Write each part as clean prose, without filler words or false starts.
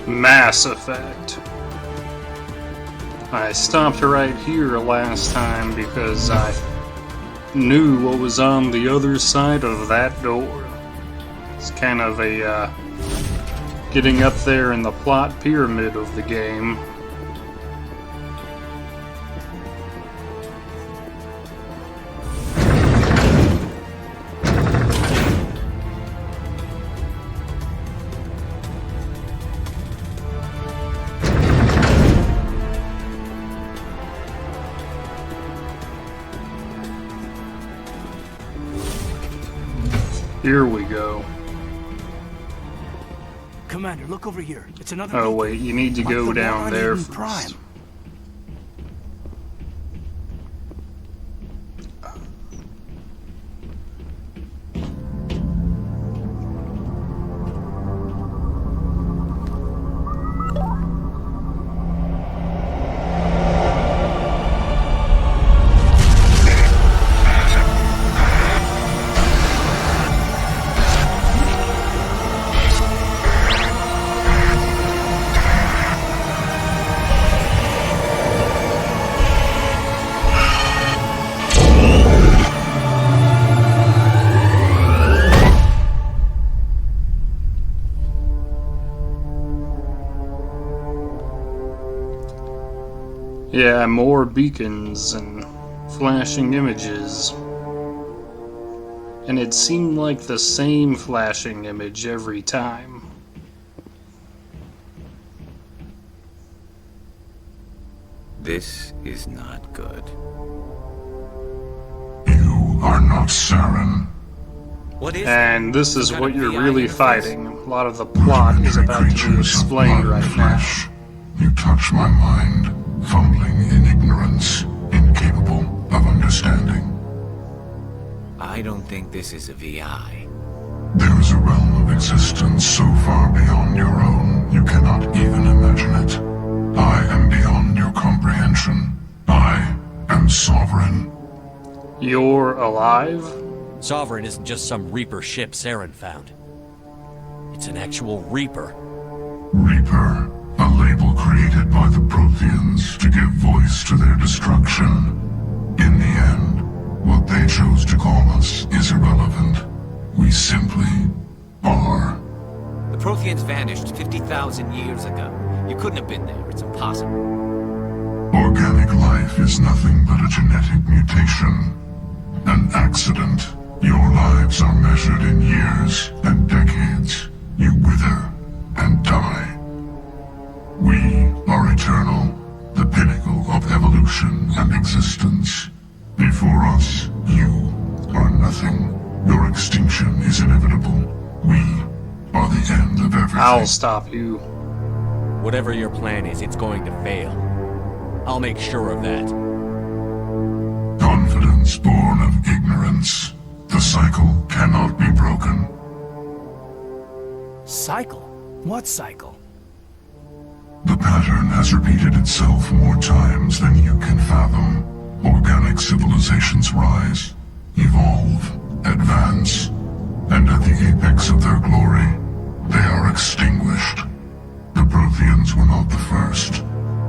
Mass Effect. I stopped right here last time because I knew what was on the other side of that door. It's kind of a getting up there in the plot pyramid of the game. Here we go. Commander, look over here. It's another. Oh wait, you need to go down there first. Prime. Yeah, more beacons and flashing images. And it seemed like the same flashing image every time. This is not good. You are not Saren. What is And this is Some what kind of you're VI really interface? fighting. A lot of the plot is about to be explained right now. You touch my mind, fumbling in ignorance, incapable of understanding. I don't think this is a VI. There is a realm of existence so far beyond your own, you cannot even imagine it. I am beyond your comprehension. I am sovereign. You're alive? Sovereign isn't just some Reaper ship Saren found. It's an actual Reaper. Reaper, a label created by the Protheans to give voice to their destruction. In the end, what they chose to call us is irrelevant. We simply are. The Protheans vanished 50,000 years ago. You couldn't have been there. It's impossible. Organic life is nothing but a genetic mutation. An accident. Your lives are measured in years and decades. You wither and die. We are eternal, the pinnacle of evolution and existence. Before us, you are nothing. Your extinction is inevitable. We are the end of everything. I'll stop you. Whatever your plan is, it's going to fail. I'll make sure of that. Confidence born of ignorance. The cycle cannot be broken. Cycle? What cycle? The pattern has repeated itself more times than you can fathom. Organic civilizations rise, evolve, advance, and at the apex of their glory, they are extinguished. The Protheans were not the first.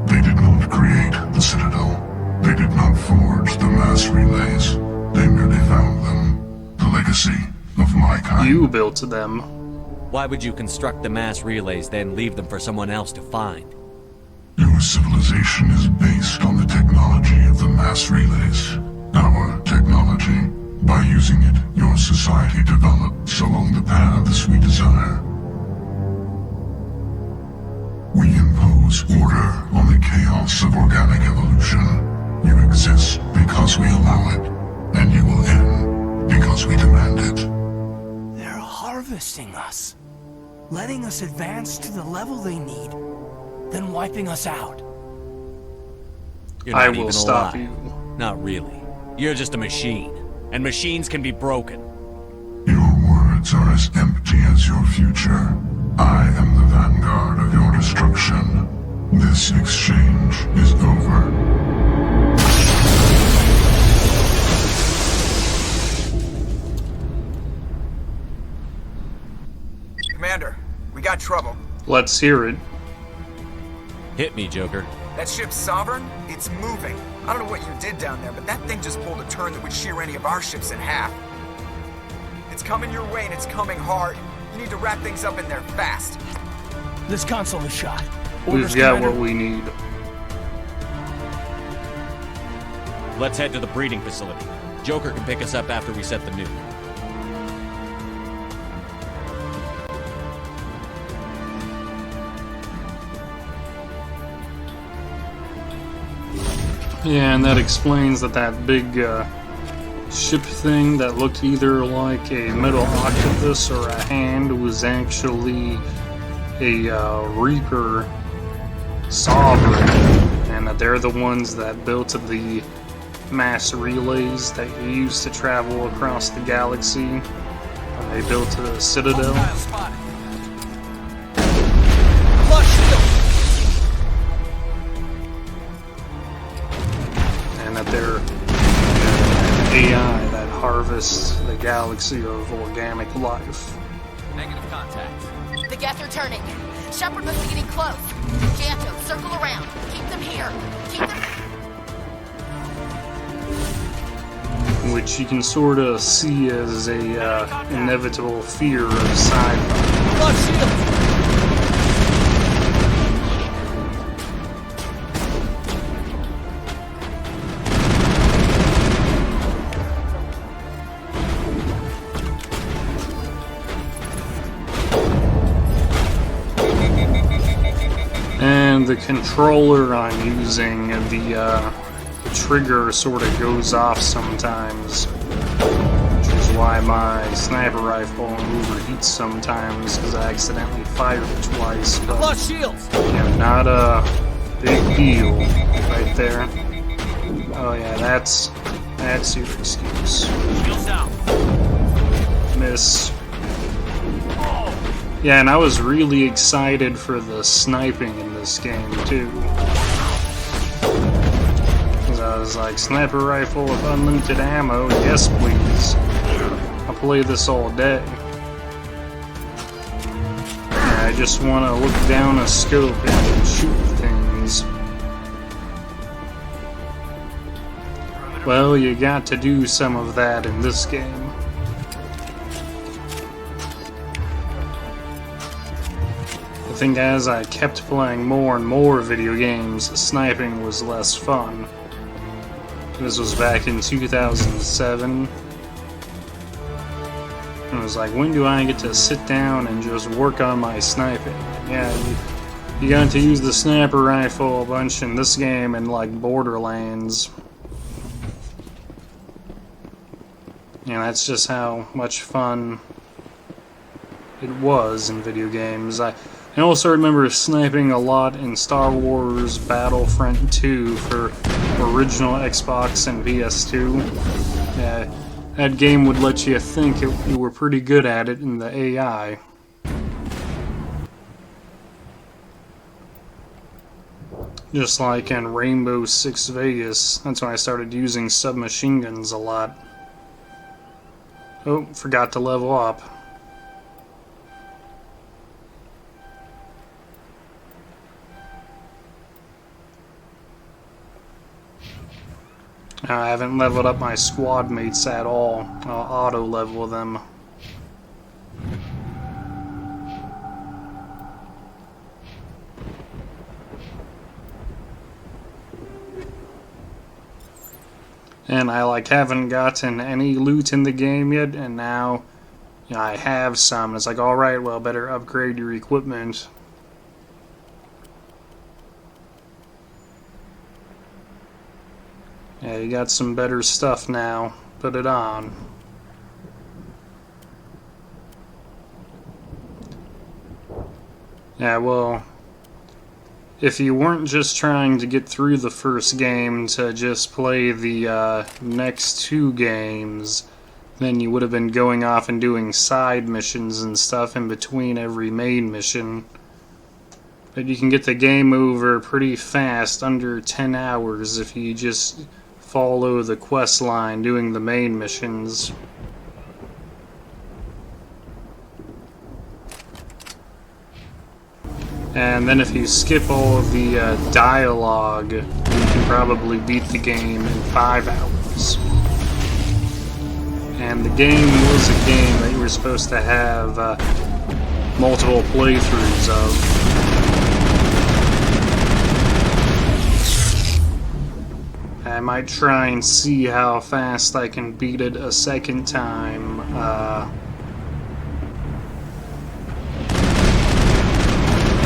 They did not create the Citadel. They did not forge the mass relays. They merely found them. The legacy of my kind. You built them. Why would you construct the mass relays, then leave them for someone else to find? Your civilization is based on the technology of the mass relays. Our technology. By using it, your society develops along the paths we desire. We impose order on the chaos of organic evolution. You exist because we allow it, and you will end because we demand it. They're harvesting us. Letting us advance to the level they need, then wiping us out. You're I not will even stop alive. you. Not really. You're just a machine. And machines can be broken. Your words are as empty as your future. I am the vanguard of your destruction. This exchange is over. Commander, we got trouble. Let's hear it. Hit me, Joker. That ship's Sovereign? It's moving. I don't know what you did down there, but that thing just pulled a turn that would shear any of our ships in half. It's coming your way and it's coming hard. You need to wrap things up in there fast. This console is shot. We've Orders, got Commander. what we need. Let's head to the breeding facility. Joker can pick us up after we set the nuke. Yeah, and that explains that big ship thing that looked either like a metal octopus or a hand was actually a Reaper Sovereign, and that they're the ones that built the mass relays that you use to travel across the galaxy. And they built a citadel. And that they're AI that harvests the galaxy of organic life. Negative contact. The gas are turning. Shepard must be getting close. Janto, circle around. Keep them here. Keep them... Which you can sort of see as a inevitable fear of sci-fi. And the controller I'm using, the trigger sort of goes off sometimes, which is why my sniper rifle overheats sometimes because I accidentally fired it twice. But Lost shields. yeah, not a big deal right there. Oh yeah, that's your excuse. Shields down. Miss. Yeah, and I was really excited for the sniping in this game too. I was like, sniper rifle with unlimited ammo, yes please. I'll play this all day. Yeah, I just want to look down a scope and shoot things. Well, you got to do some of that in this game. I think as I kept playing more and more video games, sniping was less fun. This was back in 2007. I was like, when do I get to sit down and just work on my sniping? Yeah, you got to use the sniper rifle a bunch in this game and like Borderlands. Yeah, that's just how much fun it was in video games. I also remember sniping a lot in Star Wars Battlefront 2 for original Xbox and PS2. Yeah, that game would let you think you were pretty good at it in the AI. Just like in Rainbow Six Vegas, that's when I started using submachine guns a lot. Oh, forgot to level up. I haven't leveled up my squad mates at all. I'll auto level them. And I haven't gotten any loot in the game yet, and now I have some. It's like, alright, well, better upgrade your equipment. Yeah, you got some better stuff now. Put it on. Yeah, well, if you weren't just trying to get through the first game to just play the next two games, then you would have been going off and doing side missions and stuff in between every main mission. But you can get the game over pretty fast, under 10 hours, if you just follow the quest line doing the main missions. And then if you skip all of the dialogue, you can probably beat the game in 5 hours. And the game was a game that you were supposed to have multiple playthroughs of. I might try and see how fast I can beat it a second time.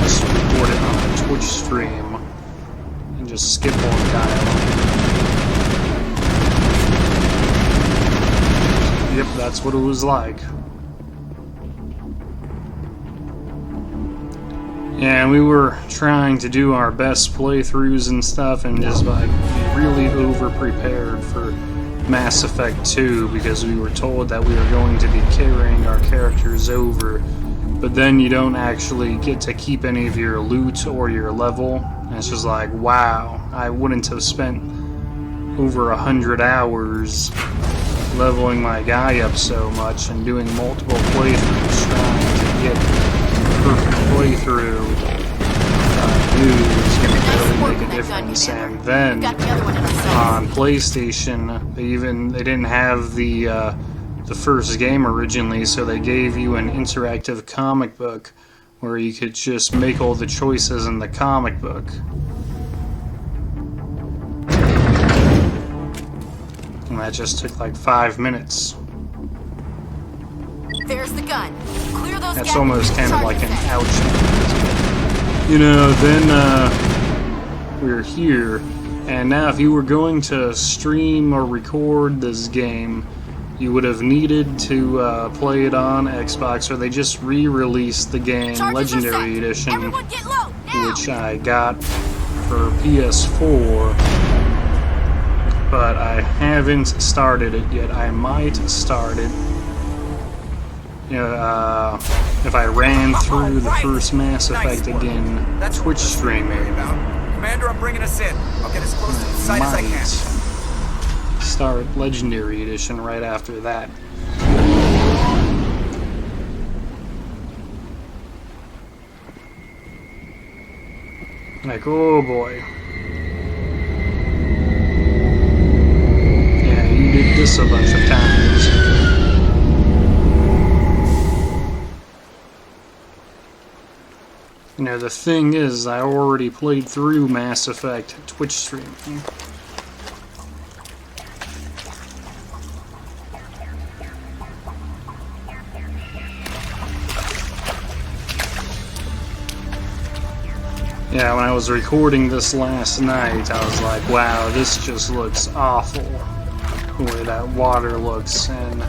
Just record it on a Twitch stream and just skip all the dialogue. Yep, that's what it was like. Yeah, we were trying to do our best playthroughs and stuff, and just like really over-prepared for Mass Effect 2 because we were told that we were going to be carrying our characters over, but then you don't actually get to keep any of your loot or your level. And it's just like, wow, I wouldn't have spent over 100 hours leveling my guy up so much and doing multiple playthroughs trying to get the perfect playthrough. Is going to really make a difference. And then on PlayStation, they didn't have the first game originally, so they gave you an interactive comic book where you could just make all the choices in the comic book. And that just took like 5 minutes. There's the gun. Clear those. That's almost kind of like an ouch. You know, then we're here, and now if you were going to stream or record this game, you would have needed to play it on Xbox, or they just re-released the game Legendary Edition, which I got for PS4, but I haven't started it yet. I might start it. If I ran through the first Mass Effect again, Twitch streaming, Commander, I'm bringing us in. I'll get as close to the site as I can. Start Legendary Edition right after that. Like, oh boy. Yeah, you did this a bunch of times. You know, the thing is, I already played through Mass Effect Twitch streaming. Yeah, when I was recording this last night, I was like, wow, this just looks awful. The way that water looks and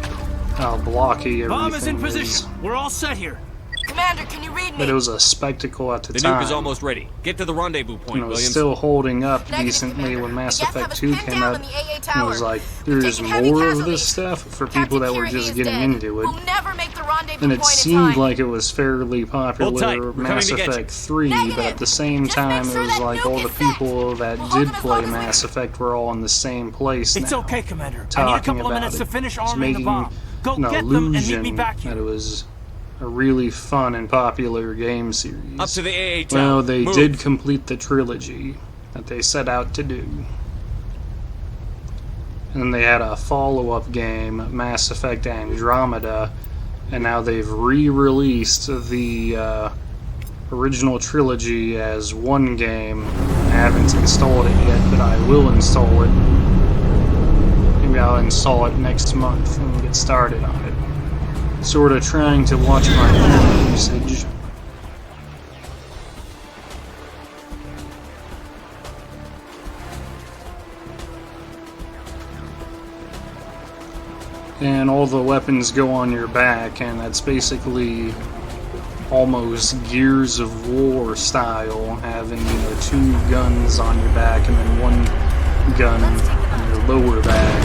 how blocky everything Bomb is in is. position. We're all set here. Commander, can you read me? But it was a spectacle at the The time. nuke is almost ready. Get to the rendezvous point, And it was Williams. still holding up Negative, decently Commander. when Mass The gas Effect hub is 2 pinned came down out. on the AA And tower. it was like, We're there's taking heavy more of casualties. this stuff for people Captain that were Kira just is getting dead. into it. We'll never make the rendezvous And it point in seemed time. like it was fairly Hold tight. popular, We're Mass coming to get Effect 3, Negative. but at the same Just time, make it sure was that like nuke all the is set. people that We'll hold did them as play long as Mass we- Effect were all in the same place It's now, okay, Commander. I need a talking couple of about minutes it. to finish It's arming the making bomb. Go an get them and meet illusion me back that here. it was a really fun and popular game series. Up to the AA tower. Well, they Move. did complete the trilogy that they set out to do. And then they had a follow-up game, Mass Effect Andromeda, and now they've re-released the original trilogy as one game. I haven't installed it yet, but I will install it. Maybe I'll install it next month and get started on it. Sort of trying to watch my usage. And all the weapons go on your back, and that's basically almost Gears of War style, having, you know, 2 guns on your back and then 1 gun on your lower back.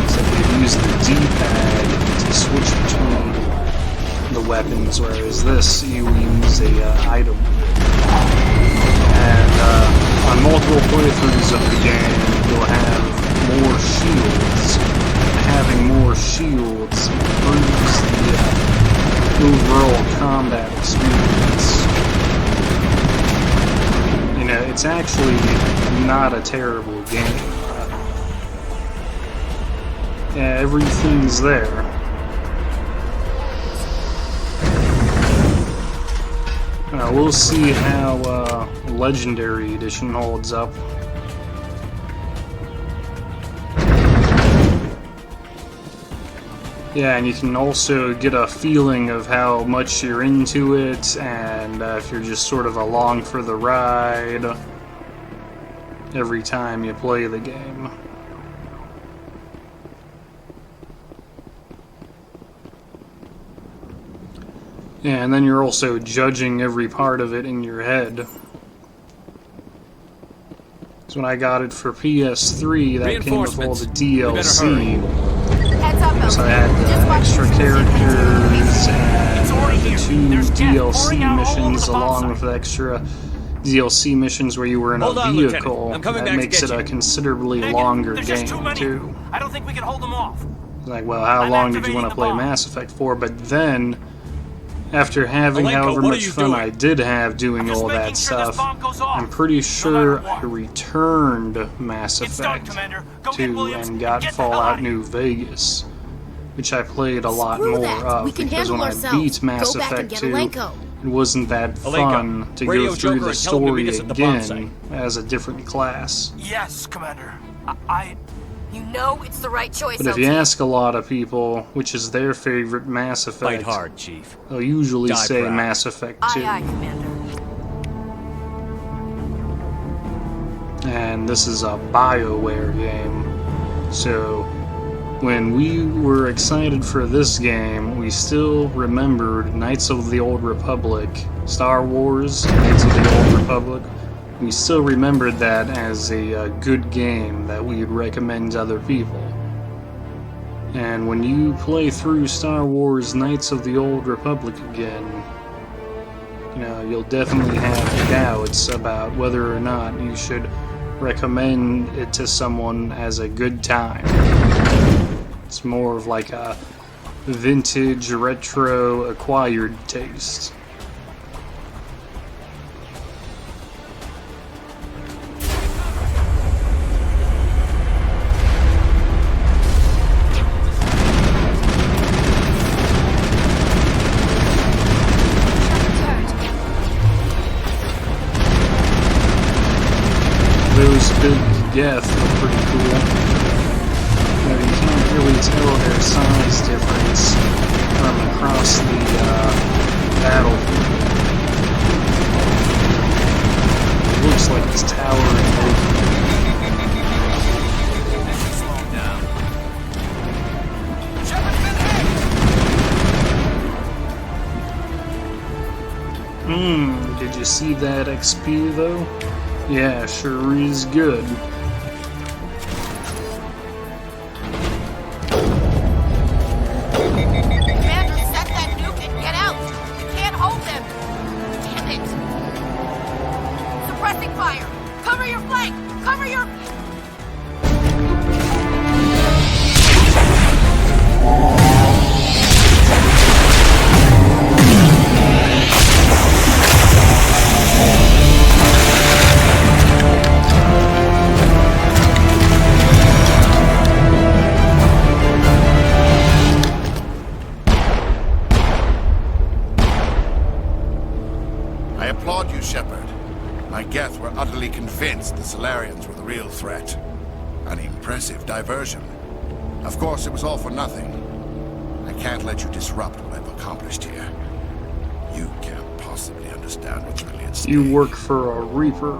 So you use the D-pad to switch between the weapons, whereas this, you use a item. And on multiple playthroughs of the game, you'll have more shields. Having more shields improves the overall combat experience. it's actually not a terrible game. Yeah, everything's there. We'll see how Legendary Edition holds up. Yeah, and you can also get a feeling of how much you're into it, and if you're just sort of along for the ride every time you play the game. Yeah, and then you're also judging every part of it in your head. So when I got it for PS3, that came with all the DLC. Heads up, So I had the extra characters and the 2 DLC missions along with the extra DLC missions where you were in a vehicle. That makes it a considerably longer game, too. I don't think we can hold them off. Like, well, how long did you want to play Mass Effect for? But then, after having however much fun I did have doing all that stuff, I'm pretty sure I returned Mass Effect 2 and got Fallout New Vegas, which I played a lot more of, because when I beat Mass Effect 2, it wasn't that fun to go through the story again as a different class. Yes, Commander. You know it's the right choice, But if you ask a lot of people which is their favorite Mass Effect, Fight hard, Chief. they'll usually Die say proud. Mass Effect 2. Aye, aye, Commander. And this is a BioWare game. So when we were excited for this game, we still remembered Knights of the Old Republic, Star Wars, Knights of the Old Republic. We still remembered that as a good game that we'd recommend to other people. And when you play through Star Wars Knights of the Old Republic again, you know, you'll definitely have doubts about whether or not you should recommend it to someone as a good time. It's more of like a vintage, retro, acquired taste. Those big Geth are pretty cool. You know, you can't really tell their size difference from across the battlefield. It looks like it's towering over. Did you see that XP though? Yeah, sure is good. Commander, set that nuke and get out! You can't hold them! Damn it! Suppressing fire! Cover your flank! Cover your... My Geth were utterly convinced the Salarians were the real threat. An impressive diversion. Of course, it was all for nothing. I can't let you disrupt what I've accomplished here. You can't possibly understand what's really at stake. You work for a Reaper.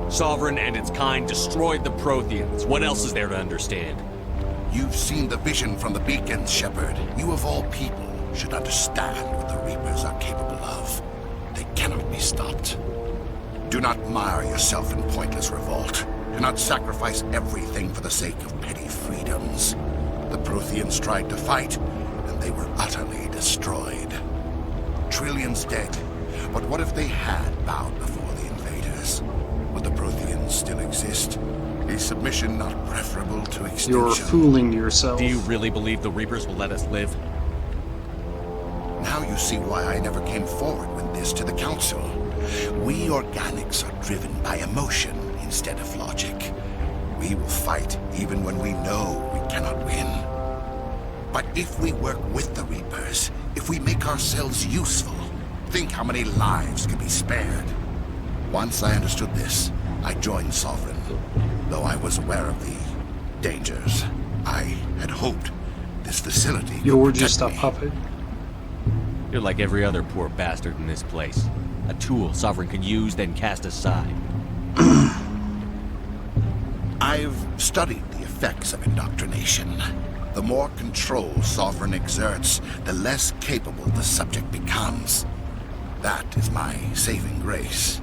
Sovereign and its kind destroyed the Protheans. What else is there to understand? You've seen the vision from the beacons, Shepard. You of all people should understand what the Reapers are capable of. They cannot be stopped. Do not mire yourself in pointless revolt. Do not sacrifice everything for the sake of petty freedoms. The Protheans tried to fight, and they were utterly destroyed. Trillions dead. But what if they had bowed before the invaders? Would the Protheans still exist? Is submission not preferable to extinction? You're fooling yourself. Do you really believe the Reapers will let us live? Now you see why I never came forward with this to the Council. We organics are driven by emotion instead of logic. We will fight even when we know we cannot win. But if we work with the Reapers, if we make ourselves useful, think how many lives could be spared. Once I understood this, I joined Saren. Though I was aware of the dangers, I had hoped this facility could You're protect just a me. puppet. You're like every other poor bastard in this place. A tool Sovereign can use, then cast aside. I've studied the effects of indoctrination. The more control Sovereign exerts, the less capable the subject becomes. That is my saving grace.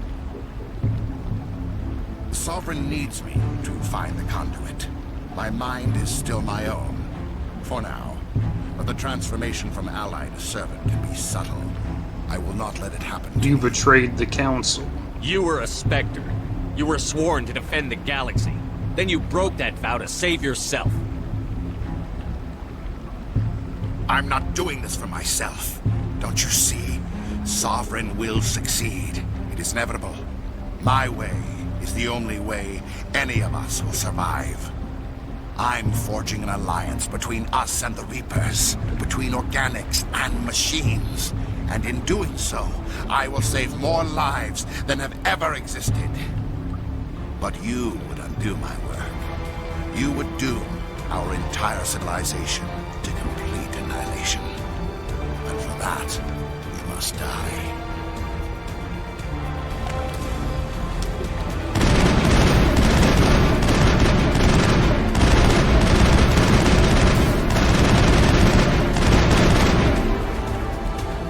Sovereign needs me to find the conduit. My mind is still my own, for now. But the transformation from ally to servant can be subtle. I will not let it happen to You me. betrayed the council. You were a Spectre. You were sworn to defend the galaxy. Then you broke that vow to save yourself. I'm not doing this for myself. Don't you see? Sovereign will succeed. It is inevitable. My way is the only way any of us will survive. I'm forging an alliance between us and the Reapers, between organics and machines. And in doing so, I will save more lives than have ever existed. But you would undo my work. You would doom our entire civilization to complete annihilation. And for that, we must die.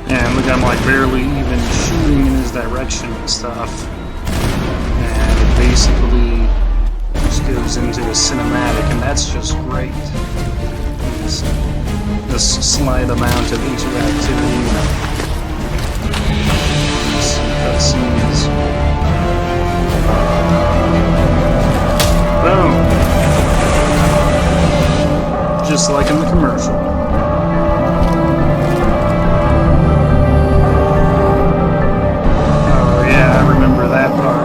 And look, I'm like barely even shooting in his direction and stuff. And it basically just goes into a cinematic, and that's just great. This slight amount of interactivity. Some cutscenes. Boom! Just like in the commercial. Yeah, I remember that part.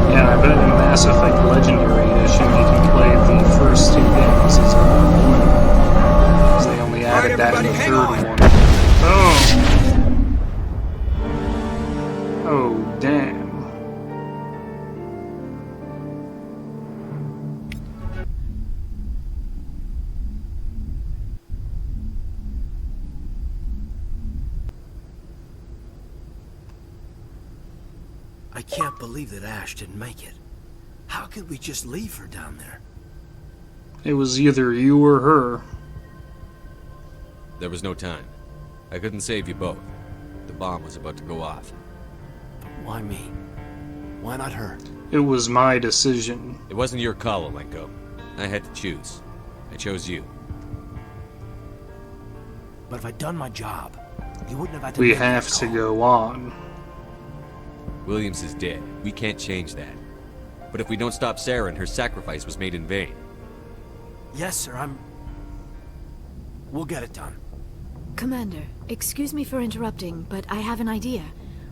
Yeah, I bet in Mass Effect Legendary Edition you can play the first two games as one. Because they only added that in the third one. Oh! Oh, damn. I can't believe that Ash didn't make it. How could we just leave her down there? It was either you or her. There was no time. I couldn't save you both. The bomb was about to go off. But why me? Why not her? It was my decision. It wasn't your call, Alenko. I had to choose. I chose you. But if I'd done my job, you wouldn't have had to We make that have to call. go on. Williams is dead. We can't change that. But if we don't stop Saren, her sacrifice was made in vain. Yes, sir, We'll get it done. Commander, excuse me for interrupting, but I have an idea.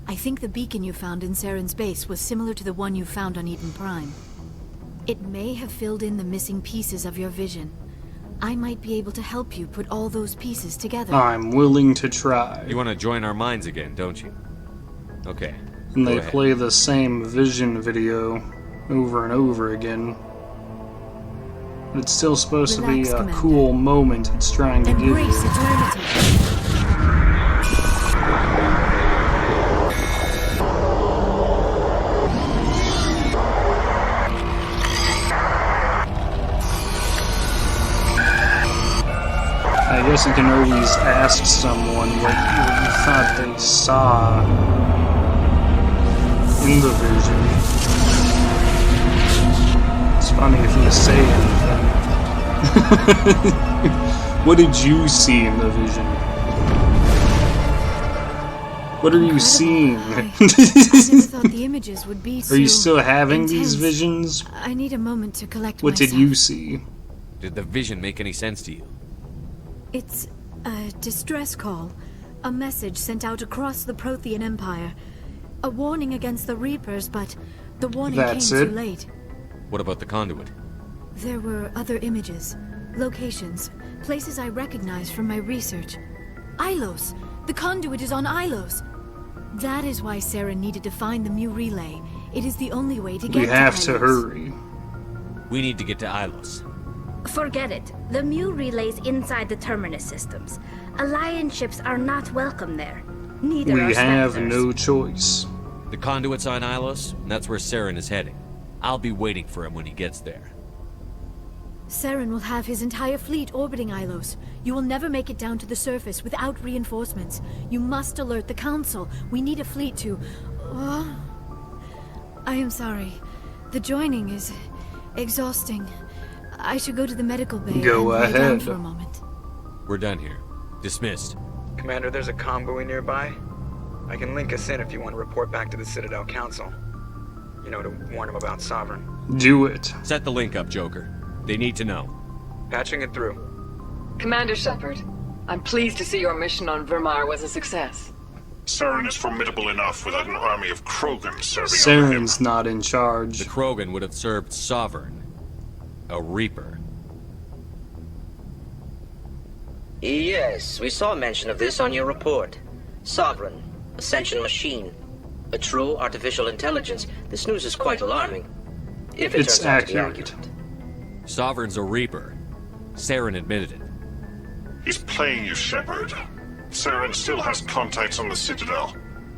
I think the beacon you found in Saren's base was similar to the one you found on Eden Prime. It may have filled in the missing pieces of your vision. I might be able to help you put all those pieces together. I'm willing to try. You want to join our minds again, don't you? Okay. And they go ahead. play the same vision video over and over again. It's still supposed to be Relax, a Commander. cool moment it's trying to give you. Embrace eternity. I guess you can always ask someone what you thought they saw in the vision. It's funny if you say anything. What did you see in the vision? What are you seeing? I never thought the images would be so Are you still having these intense. visions? I need a moment to collect What myself. did you see? Did the vision make any sense to you? It's a distress call. A message sent out across the Prothean Empire. A warning against the Reapers, but the warning That's came it? too late. What about the conduit? There were other images, locations, places I recognized from my research. Ilos! The conduit is on Ilos! That is why Saren needed to find the Mu relay. It is the only way to get We have to to Ilos. hurry. We need to get to Ilos. Forget it. The Mu relay's inside the Terminus systems. Alliance ships are not welcome there. Neither are We have Spectres. no choice. The conduit's on Ilos, and that's where Saren is heading. I'll be waiting for him when he gets there. Saren will have his entire fleet orbiting Ilos. You will never make it down to the surface without reinforcements. You must alert the Council. We need a fleet to... I am sorry. The joining is exhausting. I should go to the medical bay Go and lie down ahead. for a moment. We're done here. Dismissed. Commander, there's a convoy nearby. I can link us in if you want to report back to the Citadel Council. You know, to warn them about Sovereign. Do it. Set the link up, Joker. They need to know. Patching it through. Commander Shepard, I'm pleased to see your mission on Vermar was a success. Saren is formidable enough without an army of Krogan serving under him. Saren's not in charge. The Krogan would have served Sovereign. A Reaper. Yes, we saw mention of this on your report. Sovereign, Ascension machine. A true artificial intelligence. This news is quite alarming. If it It's turns out to be accurate. accurate. Sovereign's a Reaper. Saren admitted it. He's playing you, Shepard. Saren still has contacts on the Citadel.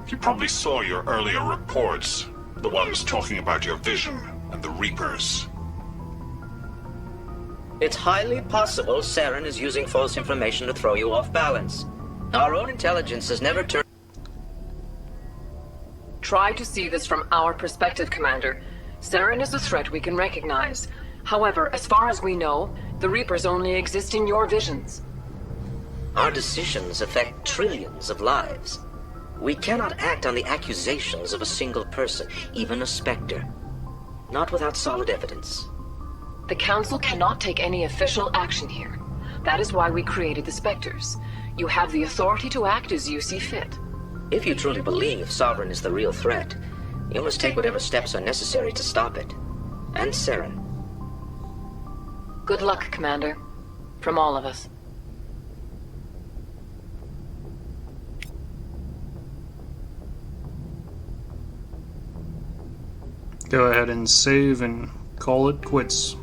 You probably saw your earlier reports. The ones talking about your vision and the Reapers. It's highly possible Saren is using false information to throw you off balance. Our own intelligence has never turned... Try to see this from our perspective, Commander. Saren is a threat we can recognize. However, as far as we know, the Reapers only exist in your visions. Our decisions affect trillions of lives. We cannot act on the accusations of a single person, even a Spectre. Not without solid evidence. The Council cannot take any official action here. That is why we created the Spectres. You have the authority to act as you see fit. If you truly believe Sovereign is the real threat, you must take whatever steps are necessary to stop it. And Saren. Good luck, Commander. From all of us. Go ahead and save and call it quits.